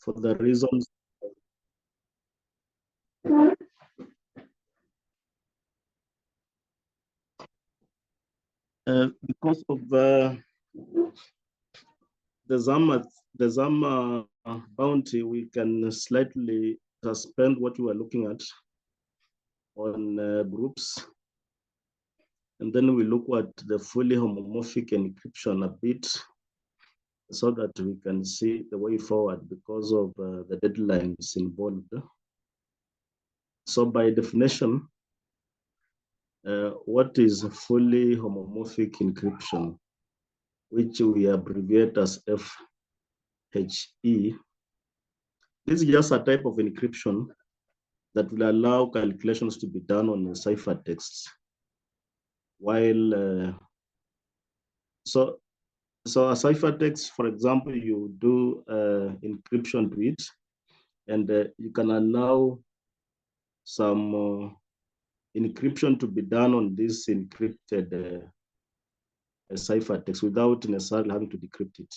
for the reasons because of the Zama bounty, we can slightly suspend what we are looking at on groups. And then we look at the fully homomorphic encryption a bit so that we can see the way forward because of the deadlines involved. So by definition, what is fully homomorphic encryption, which we abbreviate as FHE? This is just a type of encryption that will allow calculations to be done on the ciphertexts. While, so a ciphertext, for example, you do encryption to it, and you can allow some encryption to be done on this encrypted ciphertext without necessarily having to decrypt it.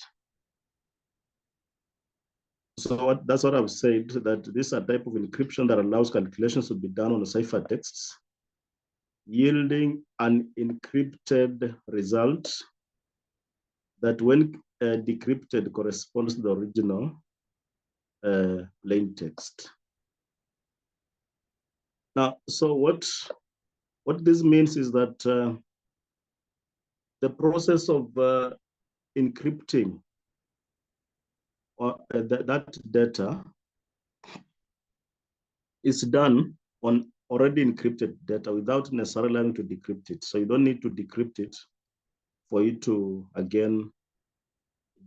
So that's what I've said, that this is a type of encryption that allows calculations to be done on the ciphertexts, yielding an encrypted result that when decrypted corresponds to the original plain text. Now, so what this means is that the process of encrypting that data is done on already encrypted data without necessarily having to decrypt it. So you don't need to decrypt it for you to, again,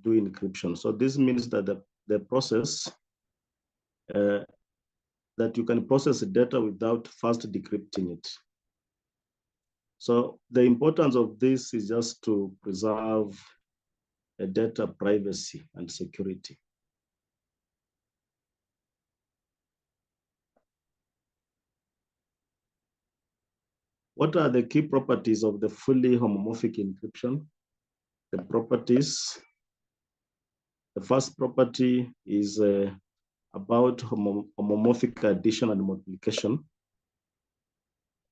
do encryption. So this means that the process that you can process the data without first decrypting it. So the importance of this is just to preserve data privacy and security. What are the key properties of the fully homomorphic encryption? The properties. The first property is about homomorphic addition and multiplication.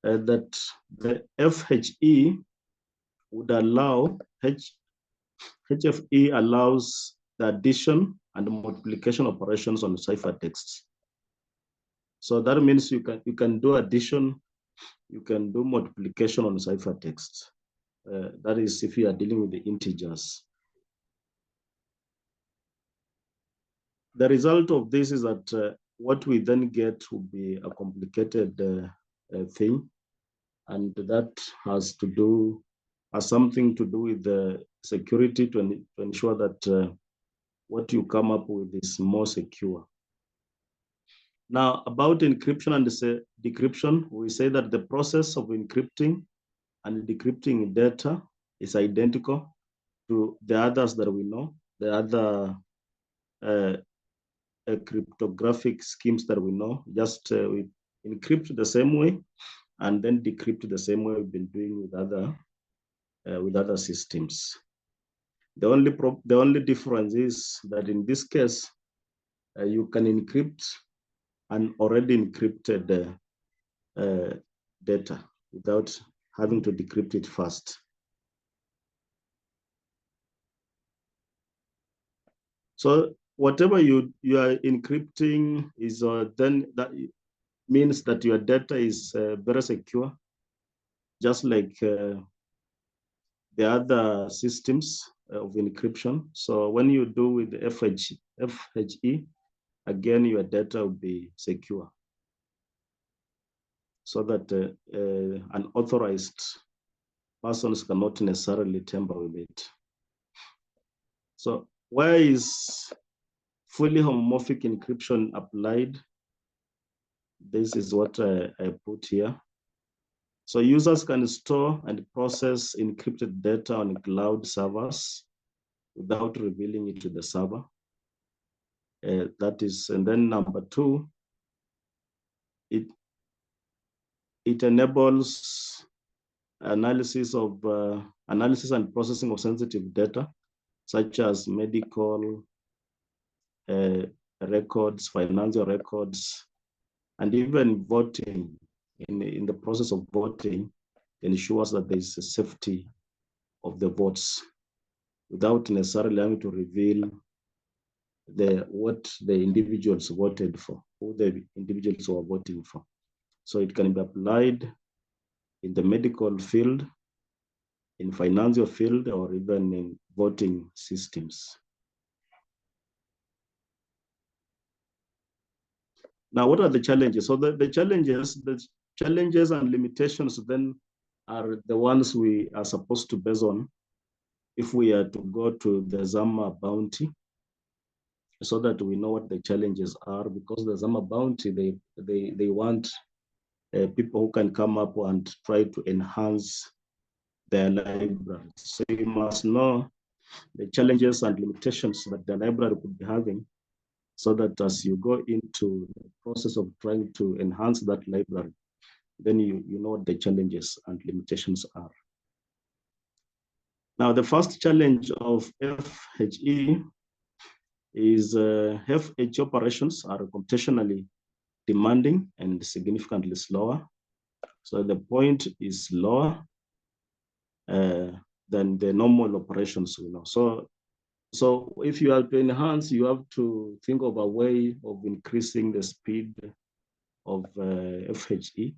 That the FHE would allow, HFE allows the addition and multiplication operations on ciphertexts. So that means you can do addition, you can do multiplication on ciphertext. That is if you are dealing with the integers. The result of this is that what we then get will be a complicated thing, and that has something to do with the security to ensure that what you come up with is more secure. Now, about encryption and decryption, we say that the process of encrypting and decrypting data is identical to the others that we know, the other cryptographic schemes that we know. Just we encrypt the same way and then decrypt the same way we've been doing with other systems. The only difference is that in this case, you can encrypt an already encrypted data without having to decrypt it first. So whatever you are encrypting is then that means that your data is very secure, just like the other systems of encryption. So when you do with the FHE, again, your data will be secure, so that unauthorized persons cannot necessarily tamper with it. So where is fully homomorphic encryption applied? This is what I put here. So users can store and process encrypted data on cloud servers without revealing it to the server. That is, and then number two, it enables analysis and processing of sensitive data, such as medical records, financial records, and even voting. In the process of voting, ensures that there is a safety of the votes without necessarily having to reveal what the individuals voted for, who the individuals were voting for. So it can be applied in the medical field, in financial field, or even in voting systems. Now, what are the challenges? So the challenges and limitations then are the ones we are supposed to base on if we are to go to the Zama bounty, so that we know what the challenges are, because the Zama bounty, they want people who can come up and try to enhance their library. So you must know the challenges and limitations that the library could be having, so that as you go into the process of trying to enhance that library, then you know what the challenges and limitations are. Now, the first challenge of FHE is FHE operations are computationally demanding and significantly slower. So the point is lower than the normal operations we know. So if you have to enhance, you have to think of a way of increasing the speed of FHE.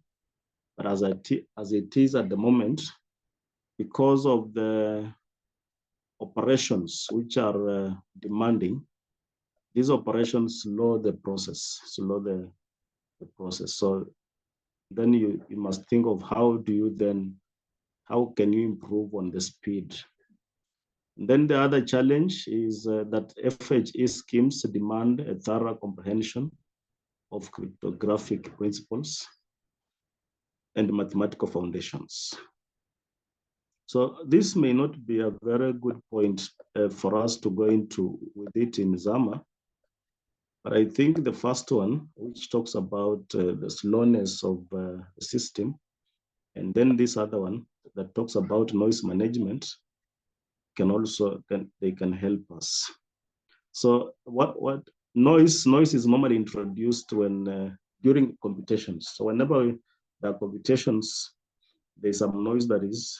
But as it is at the moment, because of the operations which are demanding, these operations slow the process. So then you must think of how can you improve on the speed. And then the other challenge is that FHE schemes demand a thorough comprehension of cryptographic principles and mathematical foundations. So this may not be a very good point for us to go into with it in Zama, but I think the first one, which talks about the slowness of the system, and then this other one that talks about noise management, can help us. So what noise is normally introduced when during computations. So whenever there are computations, there's some noise that is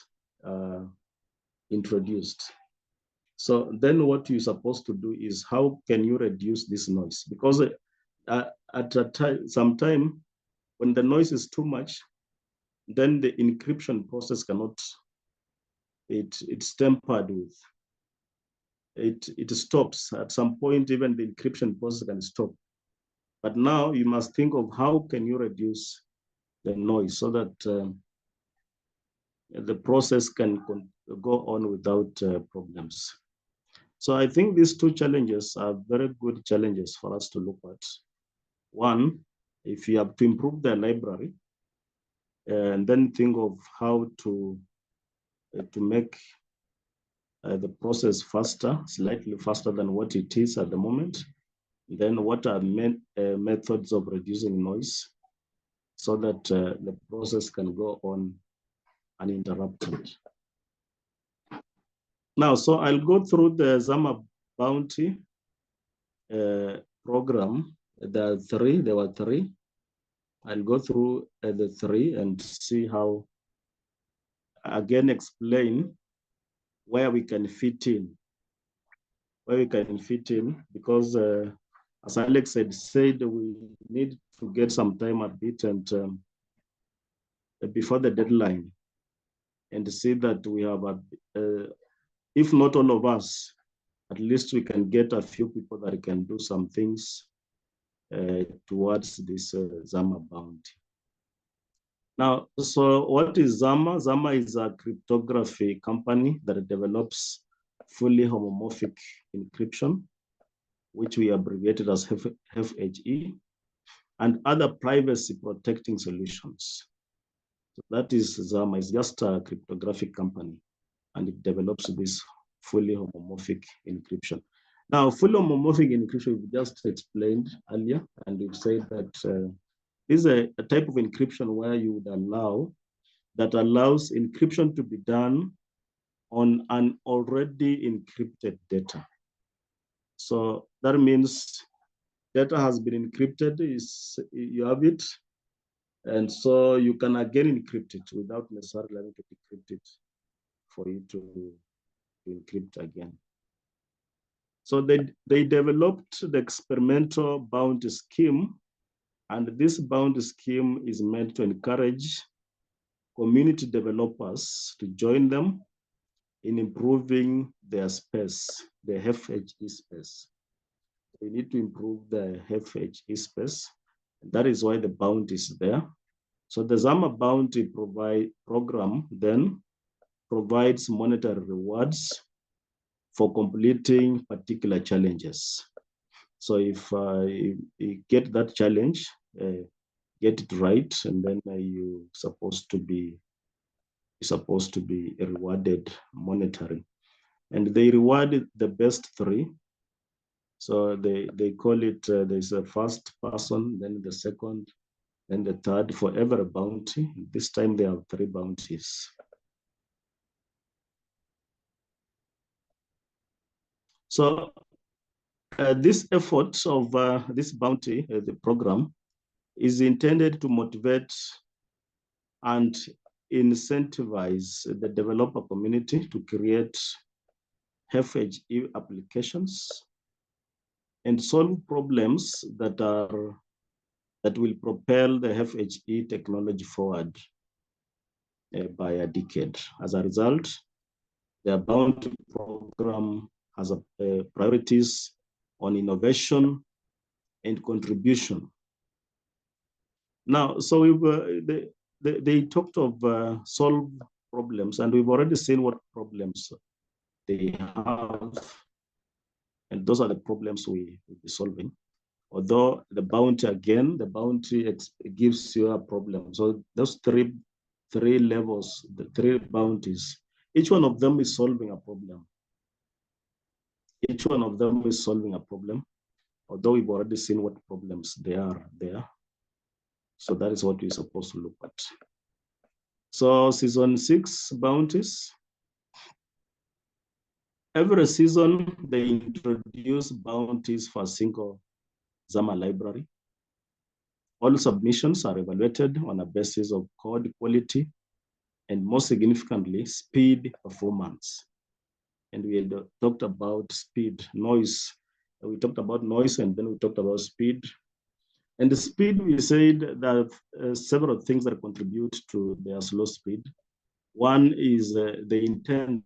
introduced. So then what you're supposed to do is, how can you reduce this noise? Because at some time, when the noise is too much, then the encryption process cannot, it's tempered with. It stops. At some point, even the encryption process can stop. But now you must think of how can you reduce the noise so that the process can go on without problems. So I think these two challenges are very good challenges for us to look at. One, if you have to improve the library, and then think of how to make the process faster, slightly faster than what it is at the moment. Then what are methods of reducing noise so that the process can go on uninterrupted. Now, so I'll go through the Zama bounty program. There were three. I'll go through the three and see how, again, explain where we can fit in. Because as Alex had said, we need to get some time a bit and before the deadline, and see that we have, if not all of us, at least we can get a few people that can do some things towards this Zama bounty. Now, so what is Zama? Zama is a cryptography company that develops fully homomorphic encryption, which we abbreviated as FHE, and other privacy protecting solutions. So that is Zama. It's just a cryptographic company, and it develops this fully homomorphic encryption. Now, fully homomorphic encryption we just explained earlier, and we've said that this is a type of encryption where you would allows encryption to be done on an already encrypted data. So that means data has been encrypted, you have it. And so you can again encrypt it without necessarily having to decrypt it for you to encrypt again. So they developed the experimental bounty scheme, and this bounty scheme is meant to encourage community developers to join them in improving their space, the FHE space. They need to improve the FHE space. That is why the bounty is there. So the Zama bounty program then provides monetary rewards for completing particular challenges. So if you get that challenge, get it right, and then you're supposed to be rewarded monetarily. And they reward the best three. So they call it, there's a first person, then the second, then the third for every bounty. This time they have 3 bounties. So this effort of this bounty, the program, is intended to motivate and incentivize the developer community to create FHE applications and solve problems that will propel the FHE technology forward by a decade. As a result, the bounty program has priorities on innovation and contribution. Now, so they talked of solve problems, and we've already seen what problems they have, and those are the problems we will be solving. Although the bounty gives you a problem. So those three levels, the 3 bounties, each one of them is solving a problem. Each one of them is solving a problem, although we've already seen what problems they are there. So that is what we're supposed to look at. So season 6 bounties. Every season, they introduce bounties for a single Zama library. All submissions are evaluated on a basis of code quality and, most significantly, speed performance. And we had talked about speed, noise. We talked about noise, and then we talked about speed. And the speed, we said that several things that contribute to their slow speed. One is the intent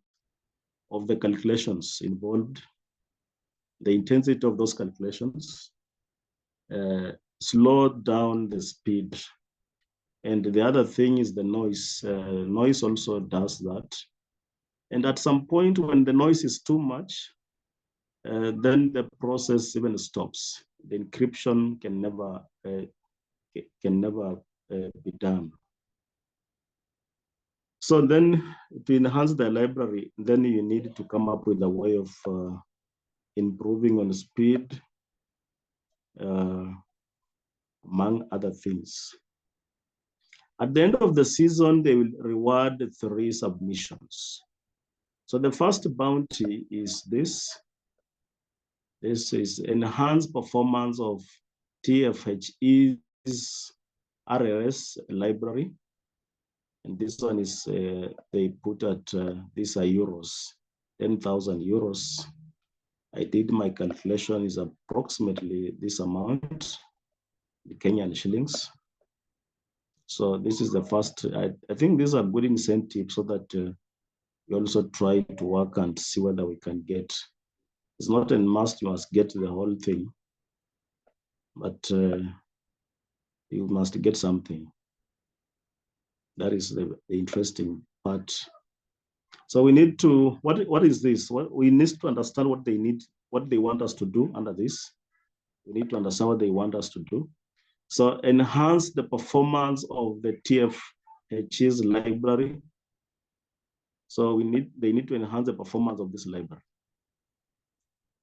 of the calculations involved, the intensity of those calculations, slow down the speed. And the other thing is the noise. Noise also does that. And at some point when the noise is too much, then the process even stops. The encryption can never be done. So then to enhance the library, then you need to come up with a way of improving on speed, among other things. At the end of the season, they will reward 3 submissions. So the first bounty is this. This is enhanced performance of TFHE's RLS library. And this one is, they put at, these are euros, 10,000 euros. I did my calculation is approximately this amount, the Kenyan shillings. So this is the first, I think these are good incentives so that we also try to work and see whether we can get, it's not a must, you must get the whole thing, but you must get something. That is the interesting part. So we need to, what is this? We need to understand what they need, what they want us to do under this. We need to understand what they want us to do. So enhance the performance of the TFH's library. So they need to enhance the performance of this library.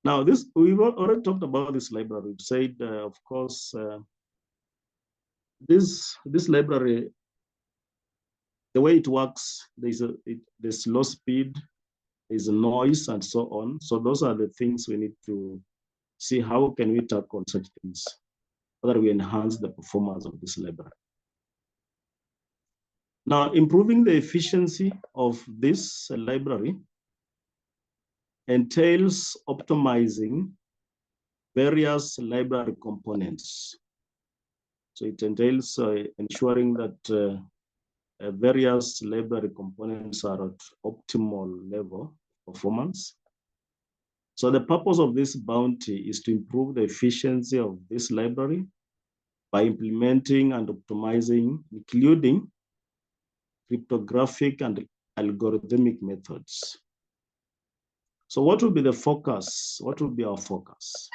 Now, we've already talked about this library. We've said, of course, this library, the way it works, there's low speed, there's noise, and so on. So those are the things we need to see how can we tackle such things, so that we enhance the performance of this library. Now, improving the efficiency of this library entails optimizing various library components. So it entails ensuring that various library components are at optimal level of performance. So the purpose of this bounty is to improve the efficiency of this library by implementing and optimizing, including cryptographic and algorithmic methods. So what will be the focus? What will be our focus?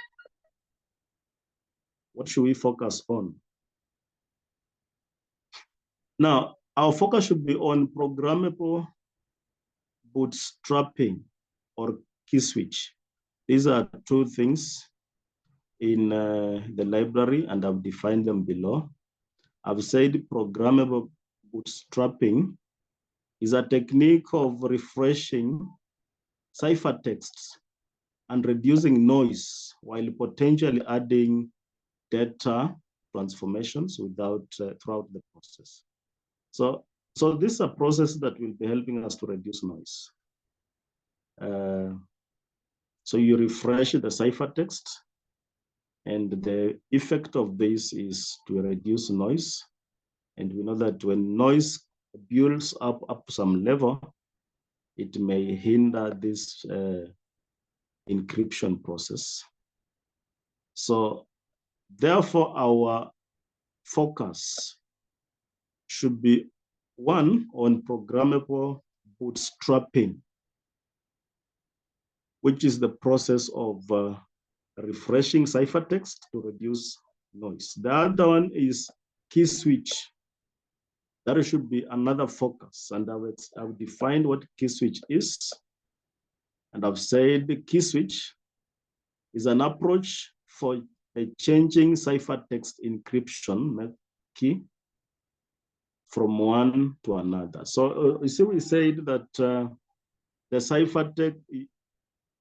What should we focus on? Now, our focus should be on programmable bootstrapping or key switch. These are two things in the library, and I've defined them below. I've said programmable bootstrapping is a technique of refreshing ciphertexts and reducing noise while potentially adding data transformations throughout the process. So this is a process that will be helping us to reduce noise. So you refresh the ciphertext, and the effect of this is to reduce noise. And we know that when noise builds up some level, it may hinder this encryption process. So therefore, our focus should be one on programmable bootstrapping, which is the process of refreshing ciphertext to reduce noise. The other one is key switch. That should be another focus. And I've defined what key switch is. And I've said the key switch is an approach for changing ciphertext encryption key from one to another. So you see, we said that the ciphertext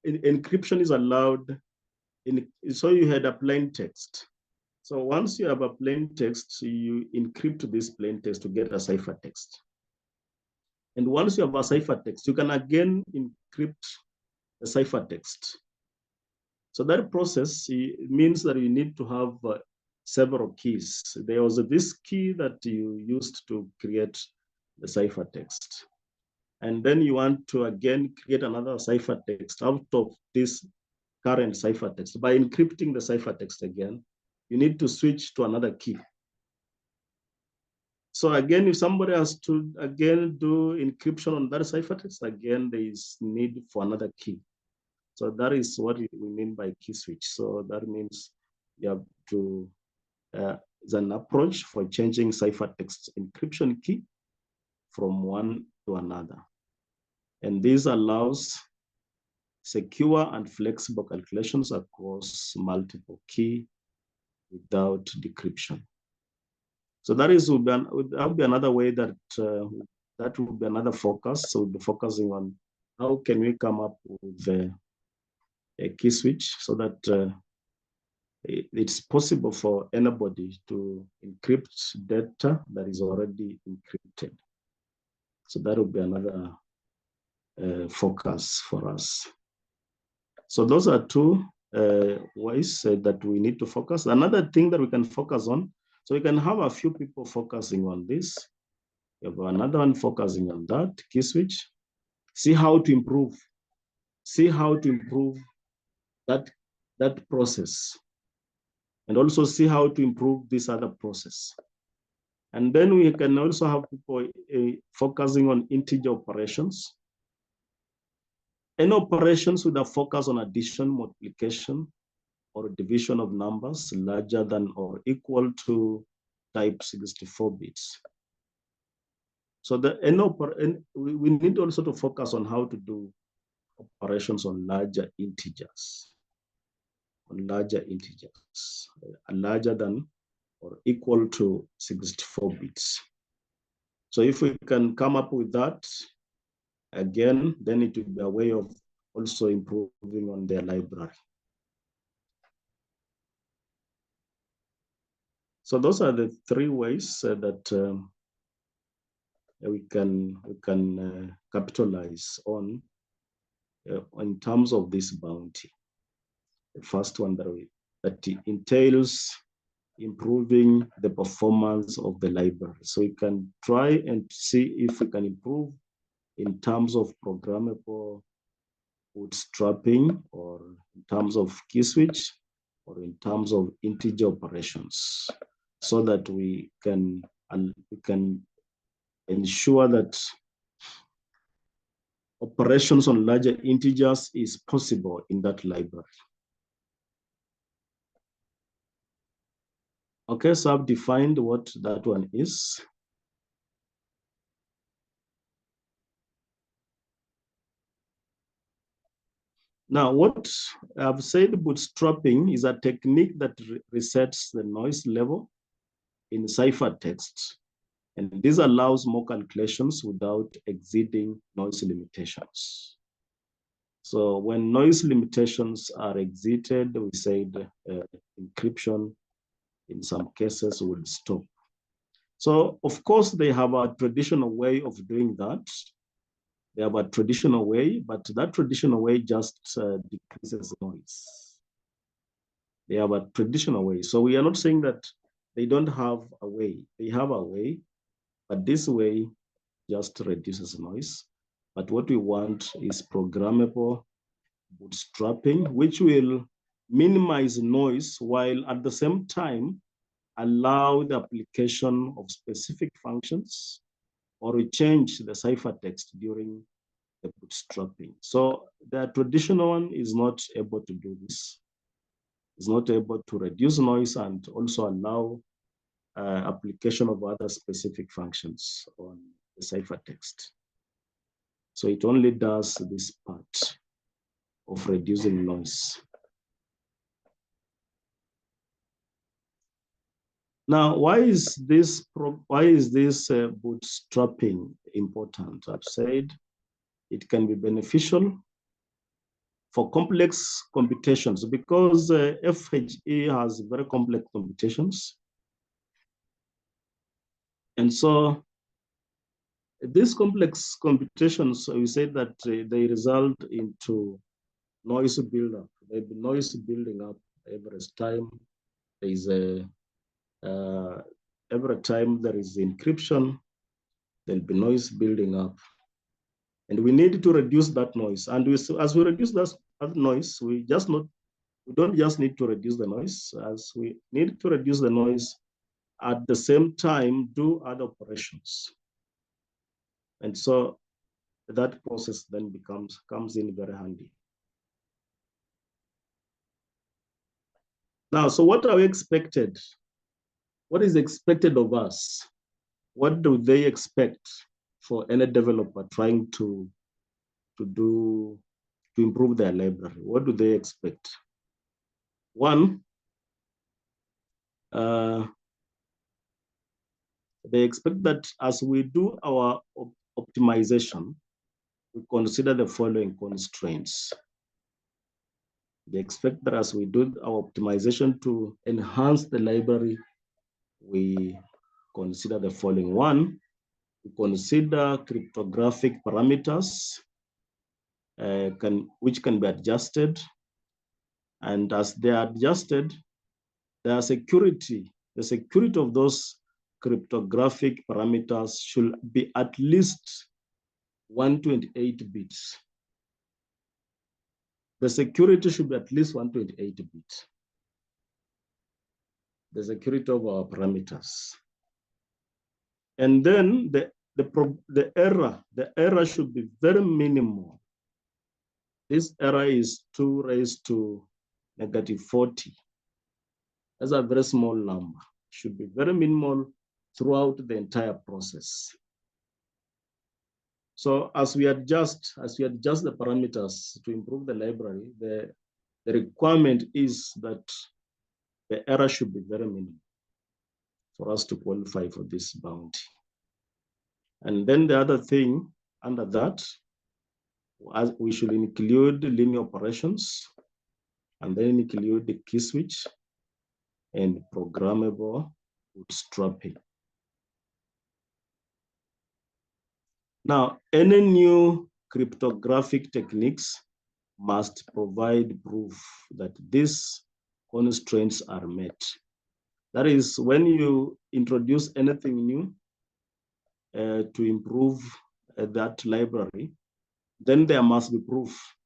encryption is allowed. So you had a plain text. So once you have a plain text, you encrypt this plain text to get a ciphertext. And once you have a ciphertext, you can again encrypt the ciphertext. So that process means that you need to have several keys. There was this key that you used to create the ciphertext. And then you want to again create another ciphertext out of this current ciphertext. By encrypting the ciphertext again, you need to switch to another key. So again, if somebody has to again do encryption on that ciphertext, again, there is need for another key. So that is what we mean by key switch. So that means you have to, it's an approach for changing ciphertext encryption key from one to another. And this allows secure and flexible calculations across multiple key without decryption. So that will be another way that that will be another focus. So we'll be focusing on how can we come up with a key switch so that it's possible for anybody to encrypt data that is already encrypted. So that will be another focus for us. So those are two ways that we need to focus. Another thing that we can focus on, so we can have a few people focusing on this. We have another one focusing on that, key switch. See how to improve. See how to improve that process. And also see how to improve this other process. And then we can also have people focusing on integer operations. Any operations with a focus on addition, multiplication, or division of numbers larger than or equal to type 64 bits. So we need also to focus on how to do operations on larger integers. Larger than or equal to 64 bits. So if we can come up with that, again, then it will be a way of also improving on their library. So those are the three ways that we can capitalize on in terms of this bounty. The first one that entails improving the performance of the library. So we can try and see if we can improve in terms of programmable bootstrapping, or in terms of key switch, or in terms of integer operations, so that we can ensure that operations on larger integers is possible in that library. Okay, so I've defined what that one is. Now, what I've said, bootstrapping is a technique that resets the noise level in ciphertext, and this allows more calculations without exceeding noise limitations. So when noise limitations are exceeded, we said encryption in some cases will stop. So of course they have a traditional way of doing that. They have a traditional way, but that traditional way just decreases noise. They have a traditional way. So we are not saying that they don't have a way. They have a way, but this way just reduces noise. But what we want is programmable bootstrapping, which will minimize noise while at the same time allow the application of specific functions, or we change the ciphertext during the bootstrapping. So the traditional one is not able to do this. It's not able to reduce noise and also allow application of other specific functions on the ciphertext. So it only does this part of reducing noise. Now, why is this bootstrapping important? I've said it can be beneficial for complex computations because FHE has very complex computations. And so these complex computations, we say that they result into noise buildup. There'll be noise building up every time there is every time there is encryption, there'll be noise building up. And we need to reduce that noise. And as we reduce that noise, we don't just need to reduce the noise, as we need to reduce the noise, at the same time do other operations. And so that process then comes in very handy. Now, so what are we expected? What is expected of us? What do they expect for any developer trying to improve their library? What do they expect? One, they expect that as we do our optimization, we consider the following constraints. They expect that as we do our optimization to enhance the library, we consider the following. One, we consider cryptographic parameters which can be adjusted. And as they are adjusted, the security of those cryptographic parameters should be at least 128 bits. The security should be at least 128 bits. The security of our parameters. And then the error should be very minimal. This error is 2 raised to -40. That's a very small number. It should be very minimal throughout the entire process. So as we adjust the parameters to improve the library, the requirement is that the error should be very minimal for us to qualify for this bounty. And then the other thing under that, we should include linear operations, and then include the key switch and programmable bootstrapping. Now, any new cryptographic techniques must provide proof that these constraints are met. That is, when you introduce anything new to improve that library, then there must be proof.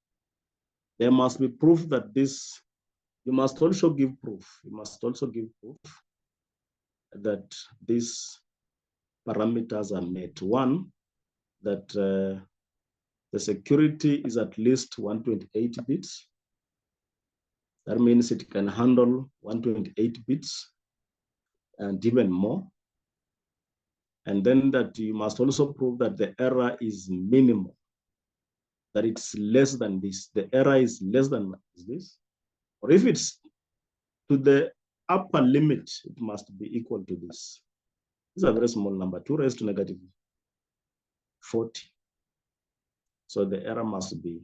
There must be proof that this, you must also give proof. You must also give proof that these parameters are met. One, that the security is at least 128 bits. That means it can handle 128 bits and even more. And then that you must also prove that the error is minimal, that it's less than this. The error is less than this. Or if it's to the upper limit, it must be equal to this. This is a very small number, 2 raised to negative 40. So the error must be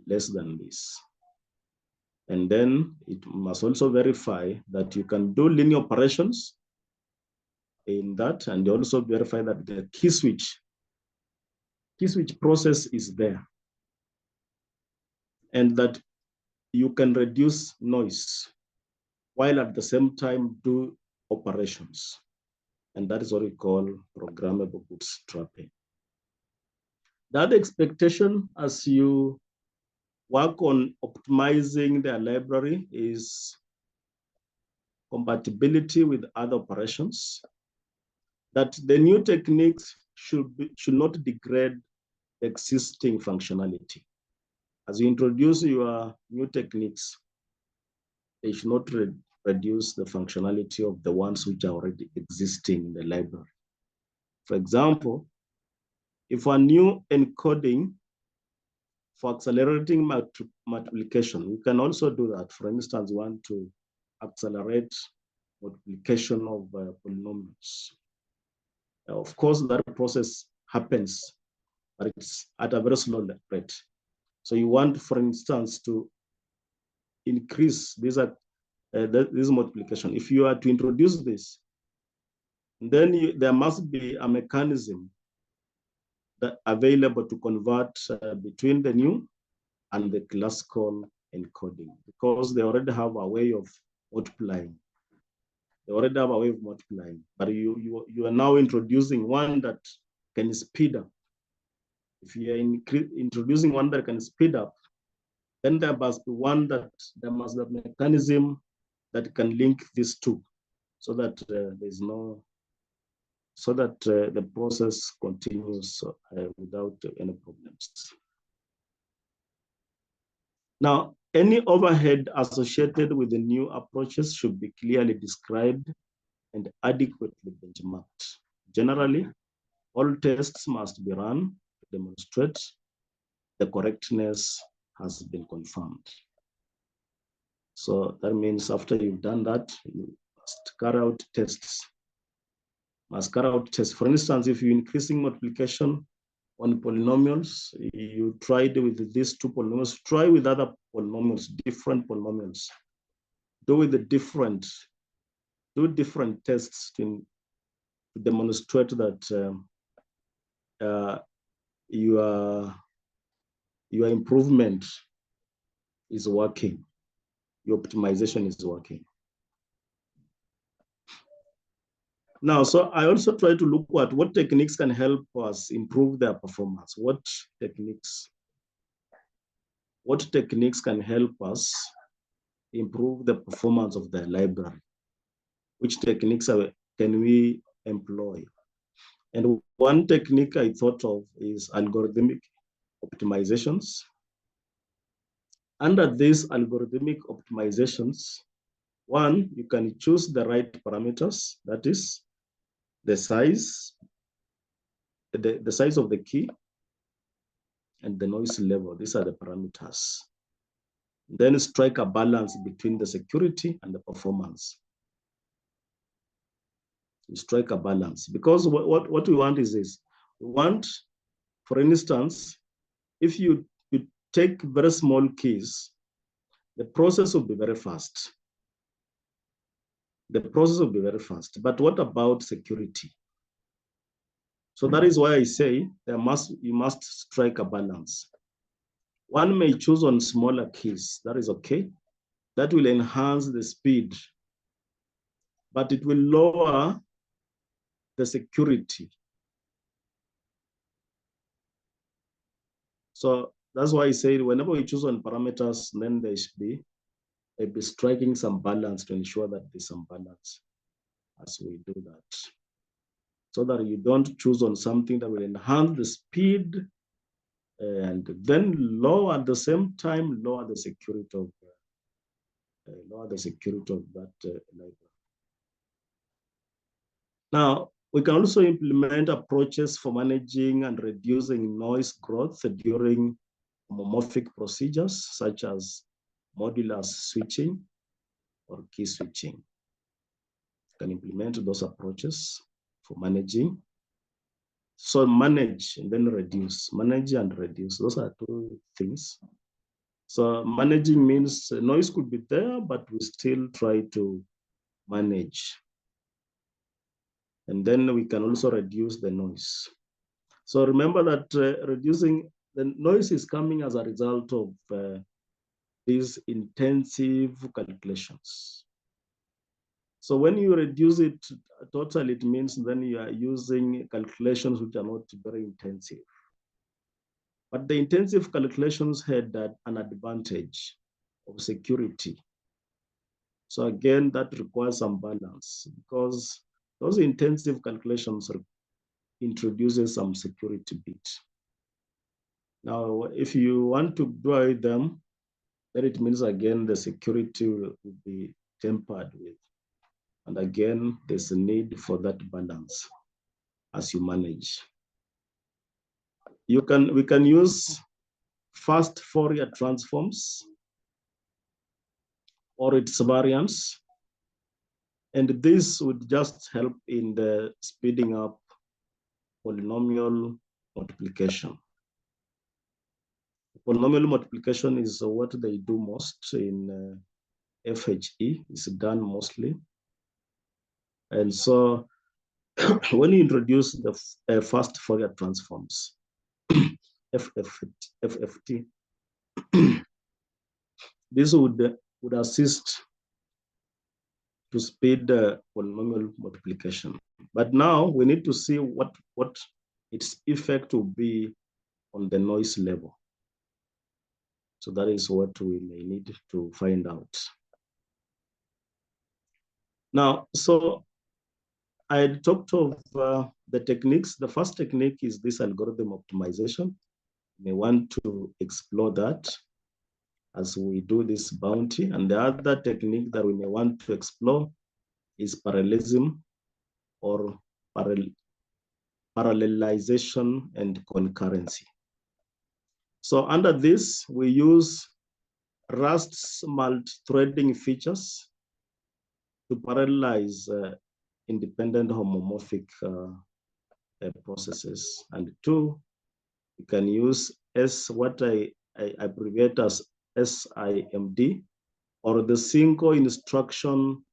less than this. And then it must also verify that you can do linear operations in that, and also verify that the key switch process is there, and that you can reduce noise while at the same time do operations. And that is what we call programmable bootstrapping. The other expectation as you work on optimizing their library is compatibility with other operations, that the new techniques should not degrade existing functionality. As you introduce your new techniques, they should not reduce the functionality of the ones which are already existing in the library. For example, if a new encoding for accelerating multiplication, you can also do that. For instance, you want to accelerate multiplication of polynomials. Of course, that process happens, but it's at a very slow rate. So you want, for instance, to increase this multiplication. If you are to introduce this, then there must be a mechanism that available to convert between the new and the classical encoding, because they already have a way of multiplying. They already have a way of multiplying, but you are now introducing one that can speed up. If you are introducing one that can speed up, then there must be one that there must be a mechanism that can link these two, so that there's no, so that the process continues without any problems. Now, any overhead associated with the new approaches should be clearly described and adequately benchmarked. Generally, all tests must be run to demonstrate the correctness has been confirmed. So that means after you've done that, you must carry out tests. For instance, if you're increasing multiplication on polynomials, you tried with these two polynomials, try with other polynomials, different polynomials. Do different tests to demonstrate that your improvement is working, your optimization is working. Now, so I also try to look at what techniques can help us improve their performance. What techniques can help us improve the performance of the library? Which techniques can we employ? And one technique I thought of is algorithmic optimizations. Under these algorithmic optimizations, one, you can choose the right parameters, that is the size, the size of the key and the noise level. These are the parameters. Then strike a balance between the security and the performance. You strike a balance, because what we want is this. We want, for instance, if you take very small keys, the process will be very fast. the process will be very fast. But what about security? So that is why I say you must strike a balance. One may choose on smaller keys, that is okay. That will enhance the speed, but it will lower the security. So that's why I say whenever we choose on parameters, then there should be striking some balance to ensure that there's some balance as we do that. So that you don't choose on something that will enhance the speed and then lower at the same time, lower the security of that library. Now, we can also implement approaches for managing and reducing noise growth during homomorphic procedures, such as modular switching or key switching. You can implement those approaches for managing. So manage and then reduce. Manage and reduce. Those are two things. So managing means noise could be there, but we still try to manage. And then we can also reduce the noise. So remember that reducing the noise is coming as a result of these intensive calculations. So when you reduce it totally, it means then you are using calculations which are not very intensive. But the intensive calculations had an advantage of security. So again, that requires some balance because those intensive calculations introduces some security bit. Now, if you want to do them, then it means again the security will be tempered with. And again, there's a need for that balance as you manage. We can use fast Fourier transforms or its variants. And this would just help in the speeding up polynomial multiplication. Polynomial multiplication is what they do most in FHE. It's done mostly. And so when you introduce the fast Fourier transforms, FFT, this would assist to speed polynomial multiplication. But now we need to see what its effect will be on the noise level. So that is what we may need to find out. Now, so I had talked of the techniques. The first technique is this algorithm optimization. We may want to explore that as we do this bounty. And the other technique that we may want to explore is parallelism or parallelization and concurrency. So under this, we use Rust's multi-threading features to parallelize independent homomorphic processes. And two, you can use what I abbreviate as SIMD, or the single instruction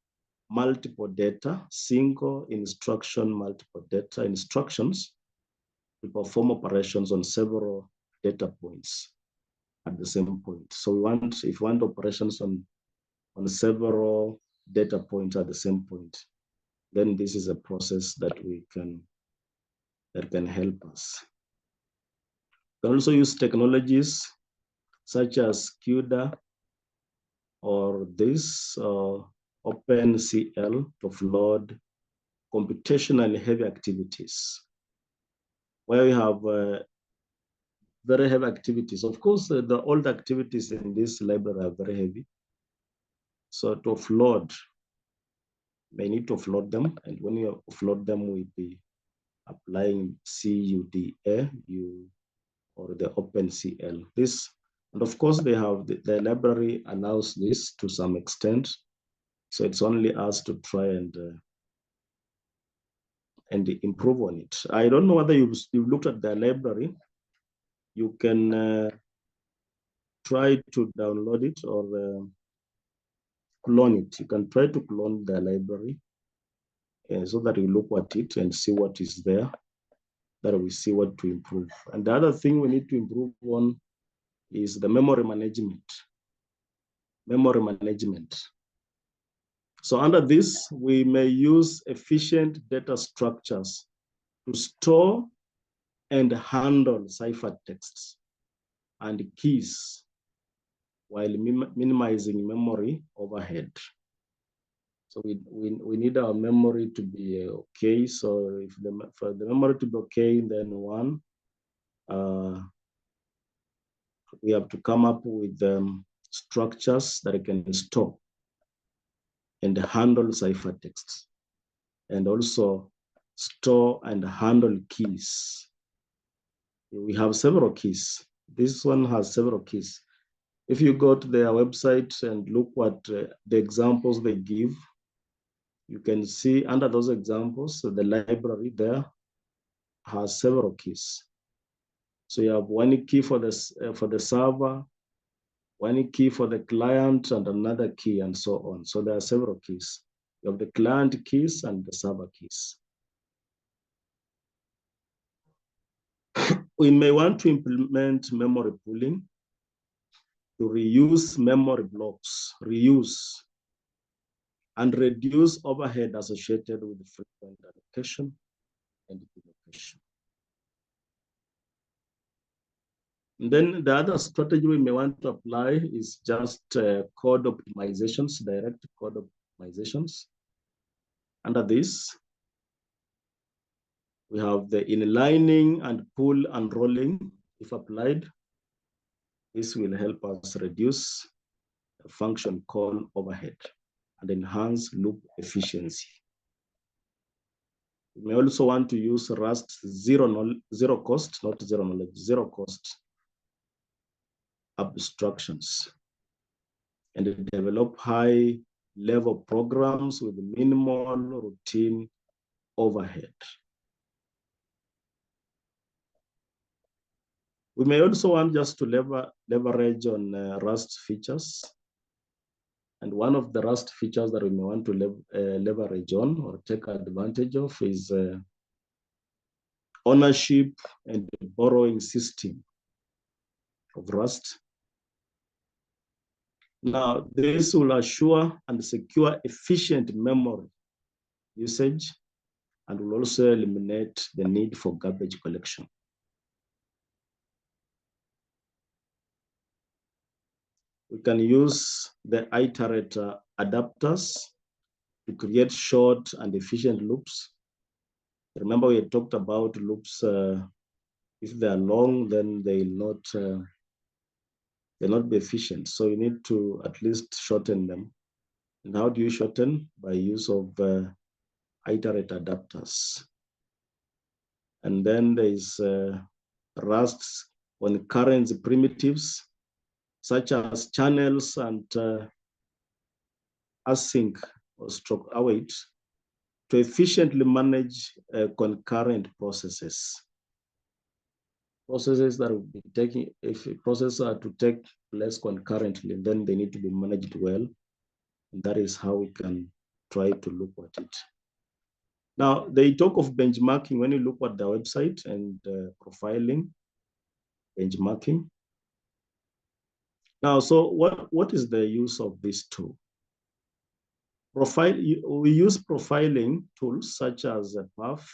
multiple data, single instruction multiple data instructions to perform operations on several data points at the same point. So if you want operations on several data points at the same point, then this is a process that can help us. You can also use technologies such as CUDA or this OpenCL to offload computationally heavy activities, where we have very heavy activities. Of course, the old activities in this library are very heavy. So to offload, may need to offload them. And when you offload them, we'll be applying CUDA or the OpenCL. And of course, the library allows this to some extent. So it's only us to try and improve on it. I don't know whether you've looked at the library. You can try to download it, or clone it. You can try to clone the library so that you look at it and see what is there, that we see what to improve. And the other thing we need to improve on is the memory management. Memory management. So under this, we may use efficient data structures to store and handle ciphertexts and keys while minimizing memory overhead. So we need our memory to be okay. So if for the memory to be okay, then one, we have to come up with structures that can store and handle ciphertexts, and also store and handle keys. We have several keys. This one has several keys. If you go to their website and look what the examples they give, you can see under those examples, the library there has several keys. So you have one key for the server, one key for the client, and another key, and so on. So there are several keys. You have the client keys and the server keys. We may want to implement memory pooling to reuse memory blocks, and reduce overhead associated with frequent allocation and duplication. And then the other strategy we may want to apply is just code optimizations, direct code optimizations. Under this, we have the inlining and pull and rolling. If applied, this will help us reduce the function call overhead and enhance loop efficiency. We may also want to use Rust zero cost, not zero knowledge, zero cost abstractions, and develop high level programs with minimal routine overhead. We may also want just to leverage on Rust features. And one of the Rust features that we may want to leverage on or take advantage of is ownership and borrowing system of Rust. Now, this will assure and secure efficient memory usage and will also eliminate the need for garbage collection. We can use the iterator adapters to create short and efficient loops. Remember, we had talked about loops. If they are long, then they'll not be efficient. So you need to at least shorten them. And how do you shorten? By use of iterator adapters. And then there is Rust concurrency primitives, such as channels and async or stroke await, to efficiently manage concurrent processes. Processes that will be taking, if processes are to take place concurrently, then they need to be managed well. And that is how we can try to look at it. Now, they talk of benchmarking when you look at the website and profiling, benchmarking. Now, so what is the use of this tool? We use profiling tools such as PAF,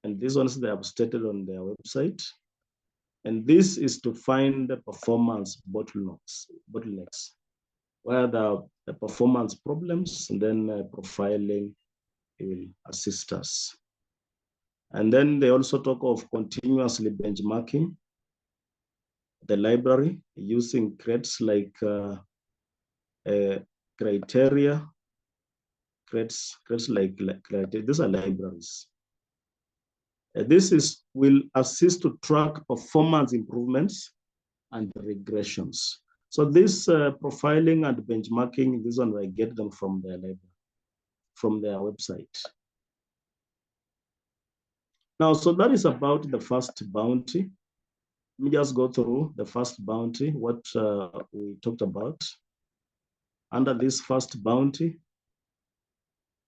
and these ones they have stated on their website. And this is to find the performance bottlenecks, where the performance problems, and then profiling will assist us. And then they also talk of continuously benchmarking the library using crates like criteria, crates like criteria. These are libraries. This will assist to track performance improvements and regressions. So this profiling and benchmarking, this one I get them from their library, from their website. Now, so that is about the first bounty. Let me just go through the first bounty, what we talked about. under this first bounty,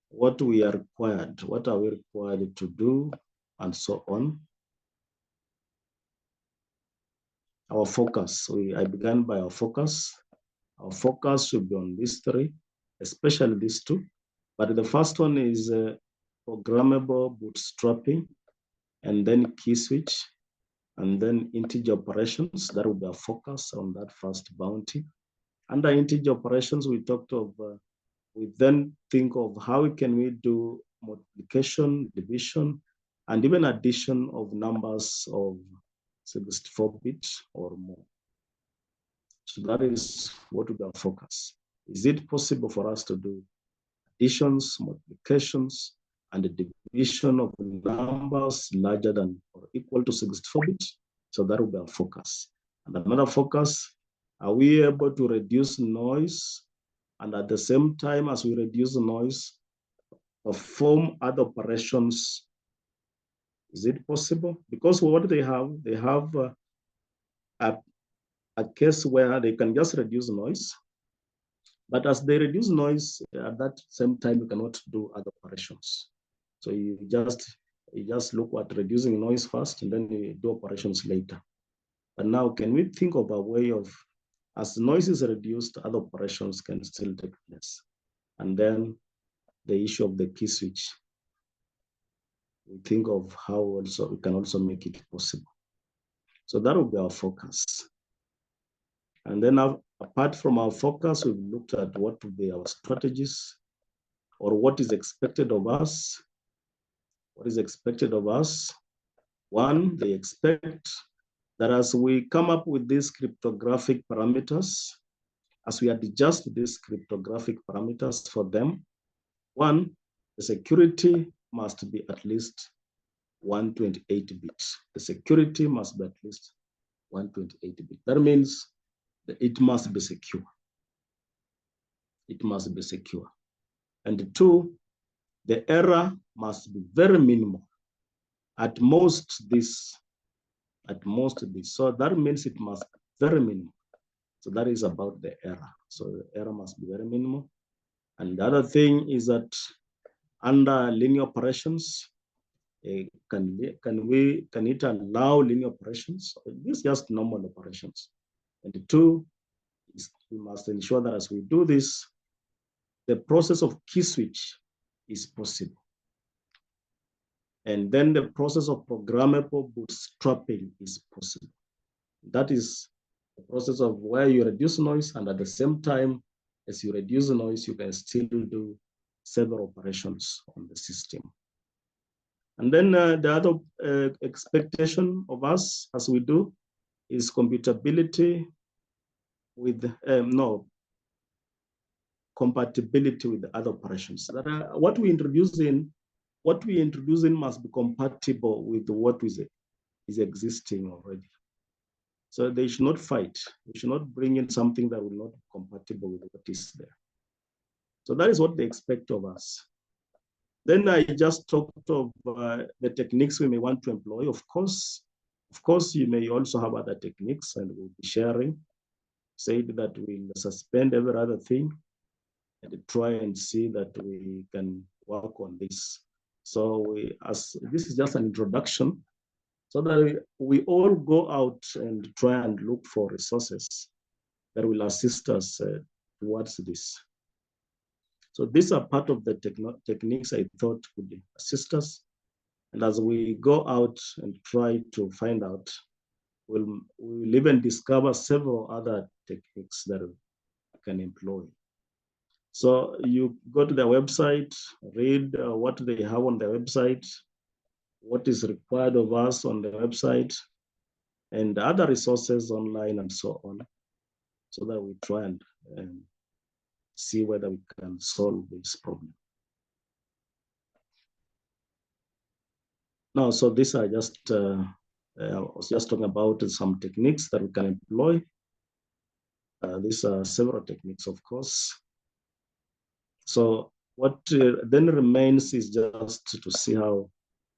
what we are required, what are we required to do, and so on. Our focus, I began by our focus. Our focus should be on these three, especially these two. But the first one is programmable bootstrapping, and then key switch, and then integer operations. That will be our focus on that first bounty. Under integer operations, we talked of, we then think of how can we do multiplication, division, and even addition of numbers of 64 bits or more. So that is what will be our focus. Is it possible for us to do additions, multiplications, and the division of numbers larger than or equal to 64 bits? So that will be our focus. And another focus, are we able to reduce noise? And at the same time as we reduce noise, perform other operations? Is it possible? Because what they have a case where they can just reduce noise, but as they reduce noise, at that same time, you cannot do other operations. So you just look at reducing noise first, and then you do operations later. But now, can we think of a way of, as noise is reduced, other operations can still take place? And then the issue of the key switch. We think of how also we can also make it possible. So that will be our focus. And then apart from our focus, we've looked at what will be our strategies, or what is expected of us. What is expected of us? One, they expect that as we come up with these cryptographic parameters, as we adjust these cryptographic parameters for them, one, the security must be at least 128 bits. The security must be at least 128 bits. That means that it must be secure. It must be secure. And two, the error must be very minimal. At most this. So that means it must be very minimal. So that is about the error. So the error must be very minimal. And the other thing is that under linear operations, can it allow linear operations? This is just normal operations. And the two is we must ensure that as we do this, the process of key switch is possible. And then the process of programmable bootstrapping is possible. That is the process of where you reduce noise, and at the same time, as you reduce the noise, you can still do several operations on the system. And then the other expectation of us as we do is compatibility with, compatibility with the other operations. That what we introduce in must be compatible with what is existing already. So they should not fight. We should not bring in something that will not be compatible with what is there. So that is what they expect of us. Then I just talked of the techniques we may want to employ. Of course, you may also have other techniques, and we'll be sharing. Said that we'll suspend every other thing and try and see that we can work on this. So this is just an introduction, so that we all go out and try and look for resources that will assist us towards this. So these are part of the techniques I thought would assist us. And as we go out and try to find out, we'll even discover several other techniques that we can employ. So you go to their website, read what they have on their website, what is required of us on the website, and other resources online and so on, so that we try and see whether we can solve this problem. Now, so these are just, I was just talking about some techniques that we can employ. These are several techniques, of course. So what then remains is just to see how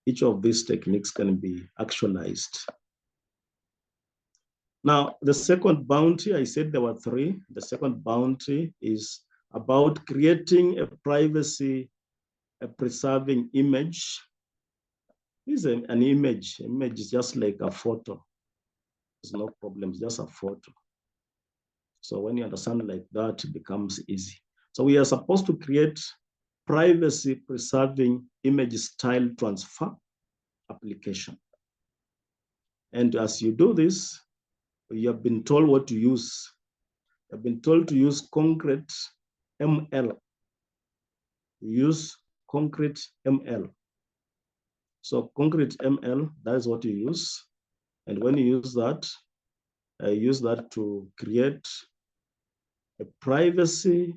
each of these techniques can be actualized. Now, the second bounty, I said there were three. The second bounty is about creating a privacy preserving image. This is an image. Image is just like a photo. There's no problem, it's just a photo. So when you understand like that, it becomes easy. So we are supposed to create privacy preserving image style transfer application. And as you do this, you have been told what to use. You have been told to use concrete ML. Use concrete ML. So concrete ML, that is what you use. And when you use that to create a privacy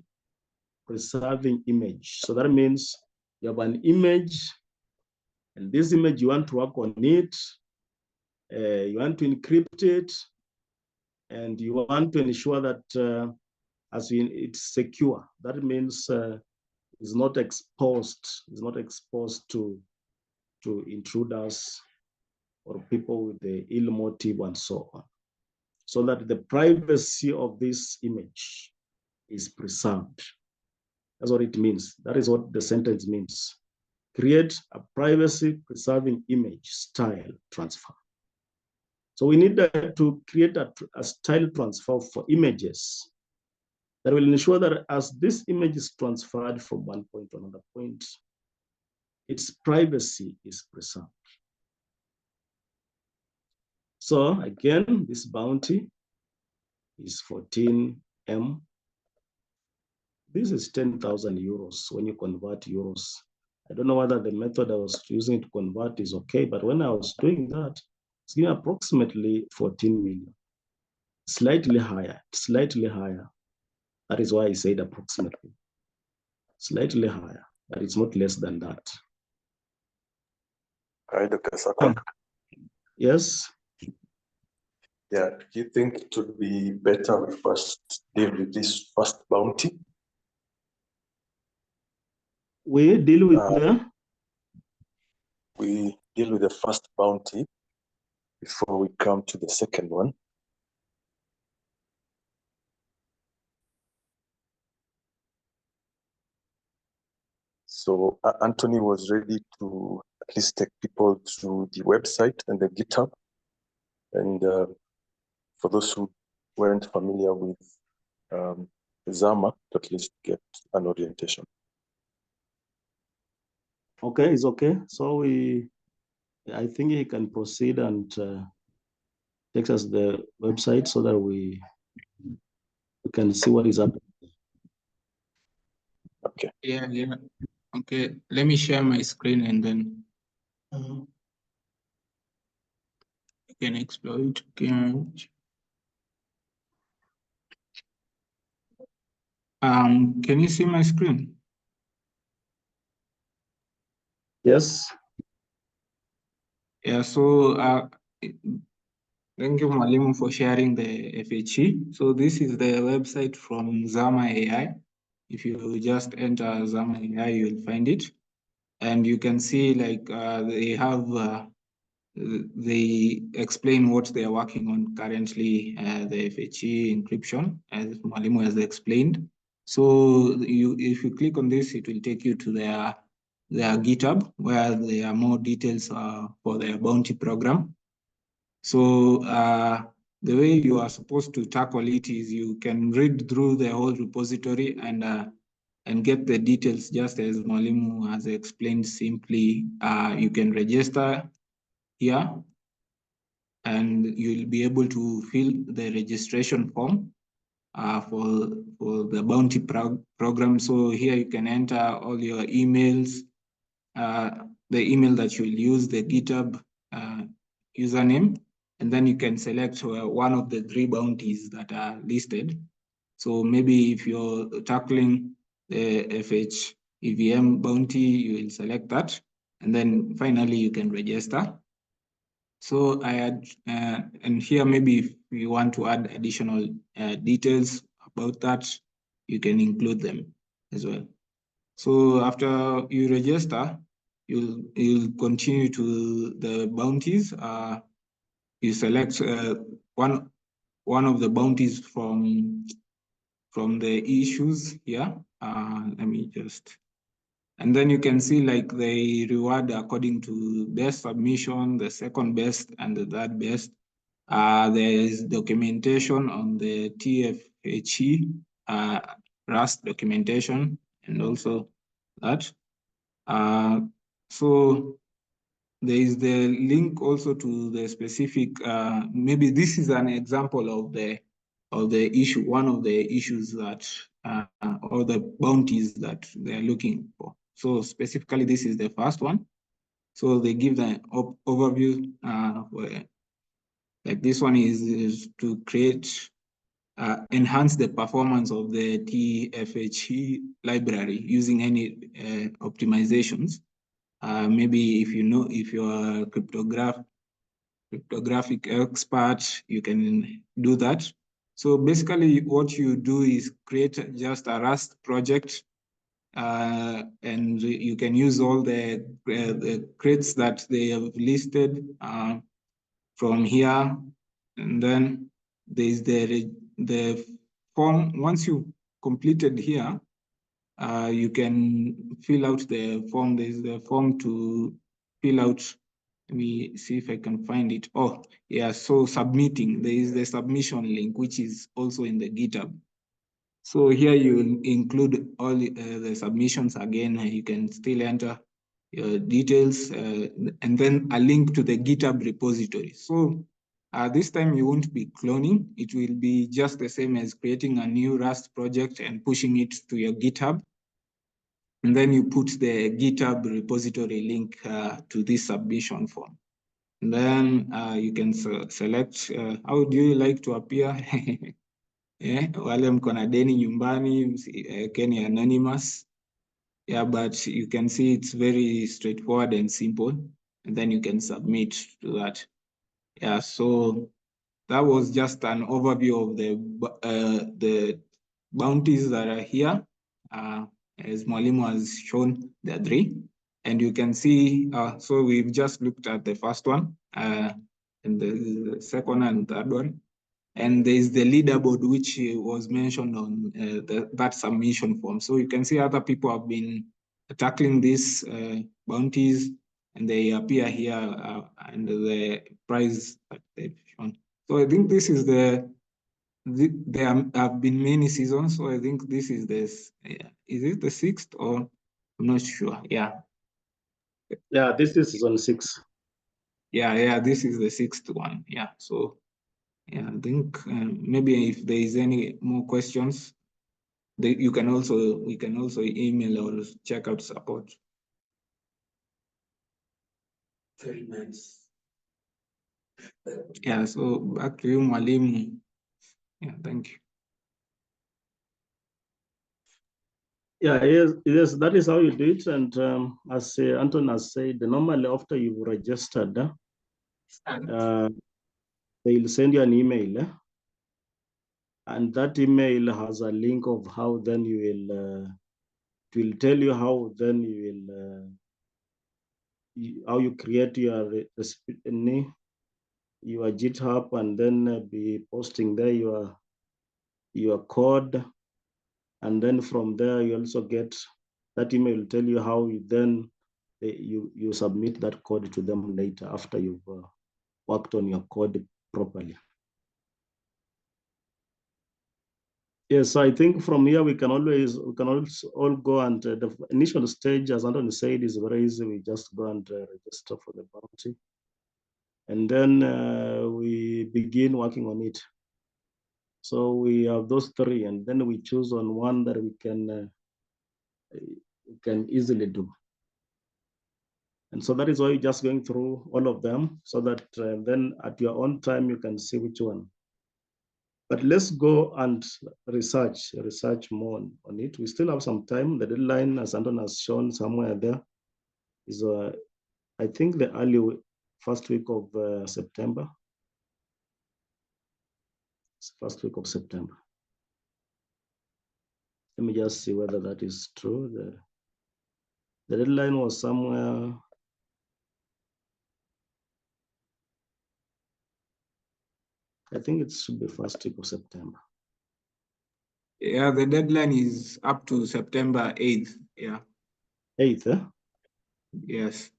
preserving image. So that means you have an image, and this image you want to work on it, you want to encrypt it, and you want to ensure that it's secure. That means it's not exposed. It's not exposed to intruders or people with the ill motive and so on. So that the privacy of this image is preserved. That's what it means. That is what the sentence means. Create a privacy preserving image style transfer. So we need to create a style transfer for images that will ensure that as this image is transferred from one point to another point, its privacy is preserved. So again, this bounty is 14M. This is 10,000 euros when you convert euros. I don't know whether the method I was using to convert is okay, but when I was doing that, it's giving approximately 14 million. Slightly higher, slightly higher. That is why I said approximately. Slightly higher, but it's not less than that. Hi, Dr. Sakon. Yes? Yeah, do you think it would be better we first deal with this first bounty? We deal with we deal with the first bounty before we come to the second one. So Anthony was ready to at least take people to the website and the GitHub. And for those who weren't familiar with Zama, to at least get an orientation. Okay, it's okay. So I think he can proceed and take us the website so that we can see what is happening. Okay. Yeah. Okay, let me share my screen and then you can exploit. Can you see my screen? Yes. Yeah, so thank you, Mwalimu, for sharing the FHE. So this is the website from Zama AI. If you just enter Zama AI, you'll find it. And you can see like they have, they explain what they are working on currently, the FHE encryption, as Mwalimu has explained. So if you click on this, it will take you to their GitHub, where there are more details for their bounty program. So the way you are supposed to tackle it is you can read through the whole repository and get the details just as Mwalimu has explained simply. You can register here and you'll be able to fill the registration form for the bounty program. So here you can enter all your emails, the email that you'll use, the GitHub username, and then you can select one of the 3 bounties that are listed. So maybe if you're tackling the FH EVM bounty, you will select that. And then finally, you can register. So I had, and here maybe if you want to add additional details about that, you can include them as well. So after you register, you'll continue to the bounties. You select one of the bounties from from the issues here. Let me just, and then you can see like they reward according to best submission, the second best, and the third best. There is documentation on the TFHE, Rust documentation, and also that. So there is the link also to the specific, maybe this is an example of the issue, one of the issues that, or the bounties that they're looking for. So specifically, this is the first one. So they give the overview, where, like this one is to create, enhance the performance of the TFHE library using any optimizations. Maybe if you know, if you're a cryptographic expert, you can do that. So basically what you do is create just a Rust project, and you can use all the crates that they have listed from here. And then there's the form. Once you completed here, you can fill out the form. There's the form to fill out. Let me see if I can find it. Oh, yeah, so submitting. There is the submission link, which is also in the GitHub. So here you include all the submissions again. You can still enter your details, and then a link to the GitHub repository. So this time you won't be cloning. It will be just the same as creating a new Rust project and pushing it to your GitHub. And then you put the GitHub repository link to this submission form. And then you can select how do you like to appear. Wale mko na deni nyumbani, Kenya anonymous. Yeah, but you can see it's very straightforward and simple. And then you can submit to that. Yeah, so that was just an overview of the bounties that are here. As Mwalimu has shown, there are 3. And you can see, so we've just looked at the first one, and the second and third one. And there's the leaderboard, which was mentioned on that submission form. So you can see other people have been tackling these bounties, and they appear here and the prize that they've shown. So I think this is there have been many seasons. So I think this is this. Is it the 6th or I'm not sure. Yeah. Yeah, this is season 6. Yeah, this is the 6th one. Yeah. So yeah, I think maybe if there is any more questions, we can also email or check out support. Very nice. Yeah, so back to you, Mwalimu. Yeah, thank you. Yeah, yes, that is how you do it. And as Anton has said, normally after you've registered, they'll send you an email. And that email has a link of how then you will, it will tell you how then you will, how you create your GitHub, and then be posting there your code. And then from there, you also get that email will tell you how you then you submit that code to them later after you've worked on your code properly. Yes, I think from here we can also all go, and the initial stage, as Anthony said, is very easy. We just go and register for the bounty, and then we begin working on it. So we have those 3, and then we choose on one that we can easily do. And so that is why you're just going through all of them, so that then at your own time you can see which one. But let's go and research more on it. We still have some time. The deadline, as Anton has shown somewhere there, is I think the early first week of September. It's first week of September. Let me just see whether that is true. The deadline was somewhere. I think it should be first week of September. Yeah, the deadline is up to September 8th. Yeah. 8th, eh? Yes.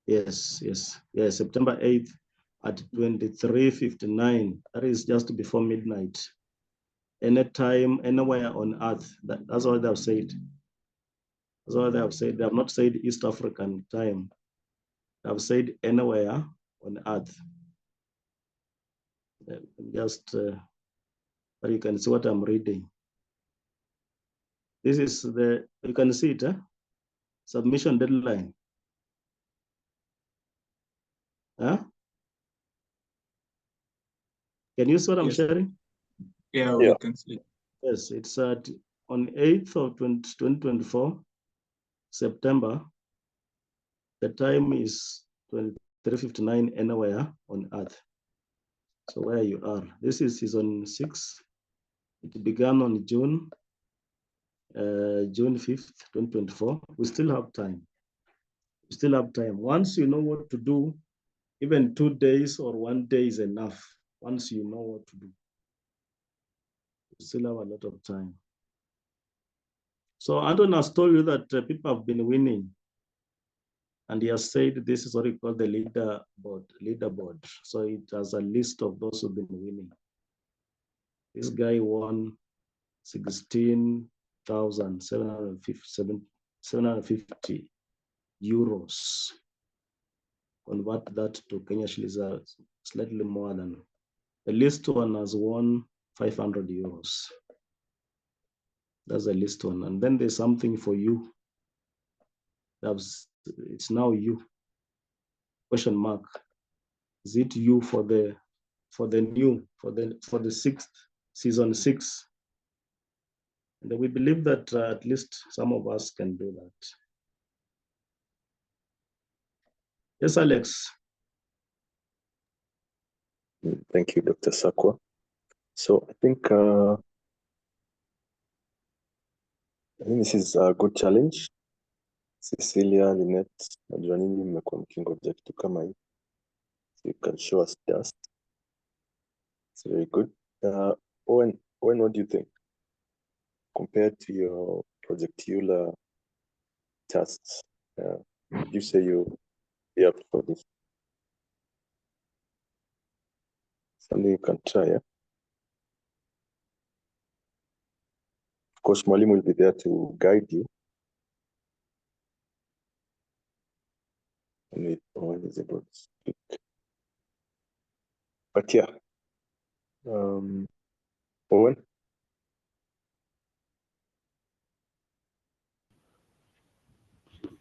Yes, yes, yes, September 8th at 23:59. That is just before midnight. Anytime, anywhere on earth. That's what they have said. That's what they have said. They have not said East African time. They have said anywhere on earth. Just, but you can see what I'm reading. This is you can see it, submission deadline. Huh? Can you see what I'm sharing? Yeah, we can see. Yes, it's on 8th of 2024, September. The time is 23:59 anywhere on earth. So where you are. This is season 6. It began on June 5th, 2024. We still have time. We still have time. Once you know what to do, even 2 days or 1 day is enough. Once you know what to do, we still have a lot of time. So Anton has told you that people have been winning. And he has said this is what we call the leaderboard. So it has a list of those who've been winning. This guy won 16,750 euros. Convert that to Kenya shillings, slightly more than. The least one has won 500 euros. That's the least one. And then there's something for you. It's now you. Question mark. Is it you for the sixth, season 6? And we believe that at least some of us can do that. Yes, Alex. Thank you, Dr. Sakwa. So I think this is a good challenge. Cecilia, Lynette, najua nini mmekuwa mkingoja kitu kama hii. So you can show us dust. It's very good. Owen, what do you think? Compared to your projectular tasks, you say you're up for this. Something you can try, yeah? Of course, Mwalimu will be there to guide you. And Owen is able to speak. But yeah, Owen?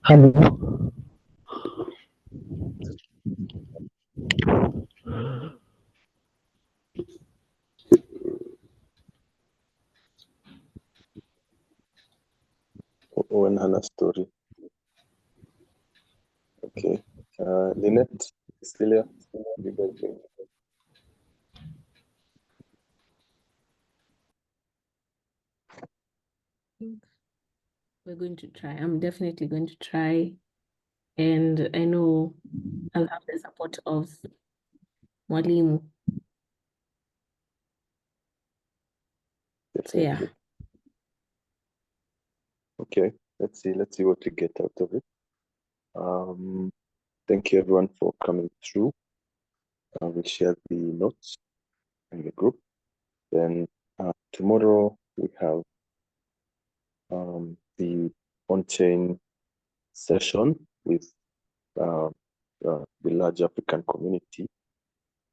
Hello. Owen Hannah story. Okay. Lynette, Cecilia, you guys think? We're going to try. I'm definitely going to try. And I know I'll have the support of Mwalimu. So yeah. Okay, let's see what we get out of it. Thank you everyone for coming through. We'll share the notes in the group. Then tomorrow we have the on-chain session with the large African community.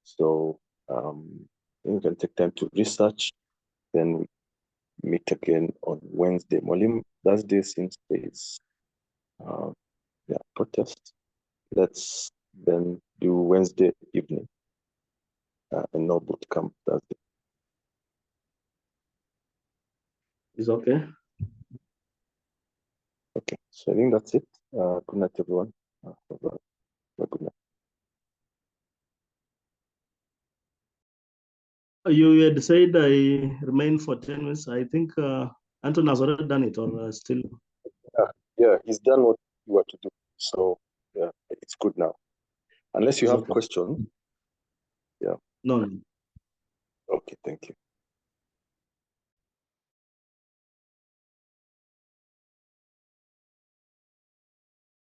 So you can take time to research. Then we meet again on Wednesday. Mwalimu, Thursday, since there is protest, let's then do Wednesday evening and no bootcamp Thursday. Is okay? Okay, so I think that's it. Good night, everyone. Good night. You had said I remain for 10 minutes. I think Anton has already done it, or still? Yeah, he's done what you were to do. So yeah, it's good now. Unless you have questions. Yeah. No. Okay, thank you.